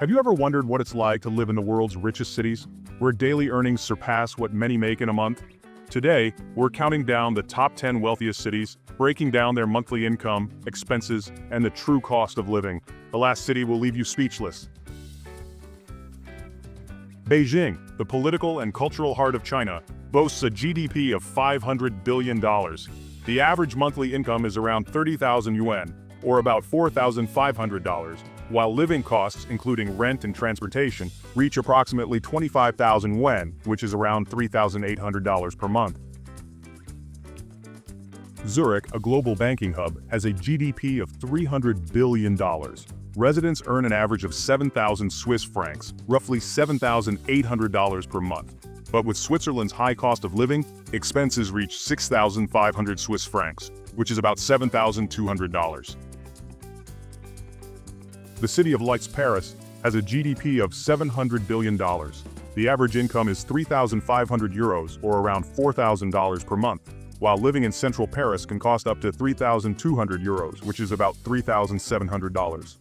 Have you ever wondered what it's like to live in the world's richest cities, where daily earnings surpass what many make in a month? Today, we're counting down the top 10 wealthiest cities, breaking down their monthly income, expenses, and the true cost of living. The last city will leave you speechless. Beijing, the political and cultural heart of China, boasts a GDP of $500 billion. The average monthly income is around 30,000 yuan, or about $4,500, while living costs, including rent and transportation, reach approximately 25,000 yuan, which is around $3,800 per month. Zurich, a global banking hub, has a GDP of $300 billion. Residents earn an average of 7,000 Swiss francs, roughly $7,800 per month. But with Switzerland's high cost of living, expenses reach 6,500 Swiss francs, which is about $7,200. The City of Lights, Paris, has a GDP of $700 billion. The average income is 3,500 euros, or around $4,000 per month, while living in central Paris can cost up to 3,200 euros, which is about $3,700.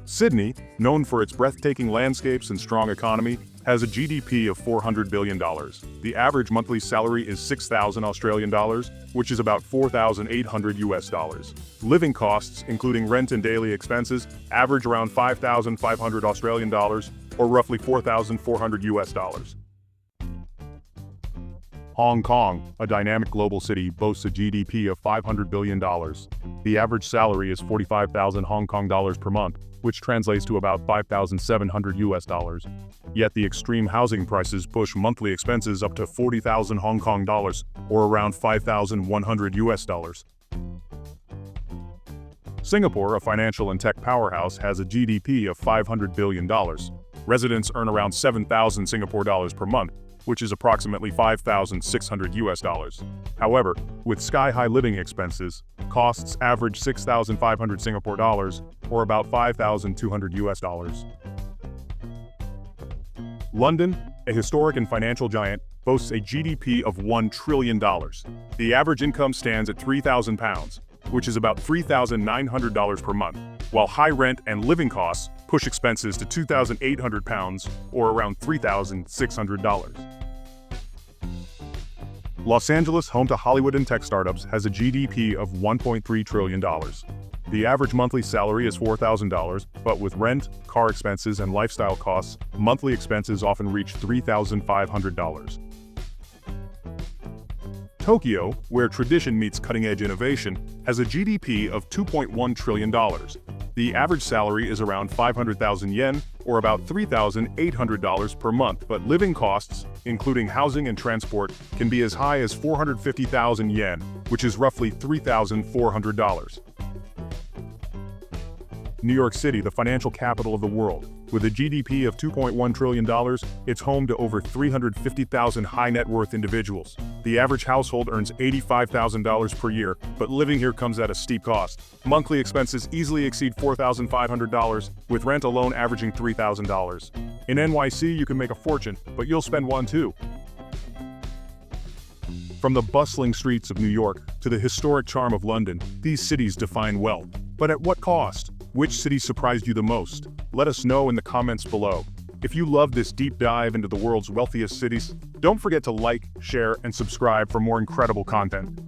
Sydney, known for its breathtaking landscapes and strong economy, has a GDP of $400 billion. The average monthly salary is 6,000 Australian dollars, which is about 4,800 US dollars. Living costs, including rent and daily expenses, average around 5,500 Australian dollars, or roughly 4,400 US dollars. Hong Kong, a dynamic global city, boasts a GDP of $500 billion. The average salary is 45,000 Hong Kong dollars per month, which translates to about 5,700 US dollars. Yet the extreme housing prices push monthly expenses up to 40,000 Hong Kong dollars, or around 5,100 US dollars. Singapore, a financial and tech powerhouse, has a GDP of $500 billion. Residents earn around 7,000 Singapore dollars per month, which is approximately 5,600 US dollars. However, with sky-high living expenses, costs average 6,500 Singapore dollars, or about 5,200 US dollars. London, a historic and financial giant, boasts a GDP of $1 trillion. The average income stands at £3,000, which is about $3,900 per month, while high rent and living costs push expenses to £2,800, or around $3,600. Los Angeles, home to Hollywood and tech startups, has a GDP of $1.3 trillion. The average monthly salary is $4,000, but with rent, car expenses, and lifestyle costs, monthly expenses often reach $3,500. Tokyo, where tradition meets cutting-edge innovation, has a GDP of $2.1 trillion. The average salary is around 500,000 yen, or about $3,800 per month, but living costs, including housing and transport, can be as high as 450,000 yen, which is roughly $3,400. New York City, the financial capital of the world. With a GDP of $2.1 trillion, it's home to over 350,000 high-net-worth individuals. The average household earns $85,000 per year, but living here comes at a steep cost. Monthly expenses easily exceed $4,500, with rent alone averaging $3,000. In NYC, you can make a fortune, but you'll spend one too. From the bustling streets of New York to the historic charm of London, these cities define wealth. But at what cost? Which city surprised you the most? Let us know in the comments below. If you love this deep dive into the world's wealthiest cities, don't forget to like, share, and subscribe for more incredible content.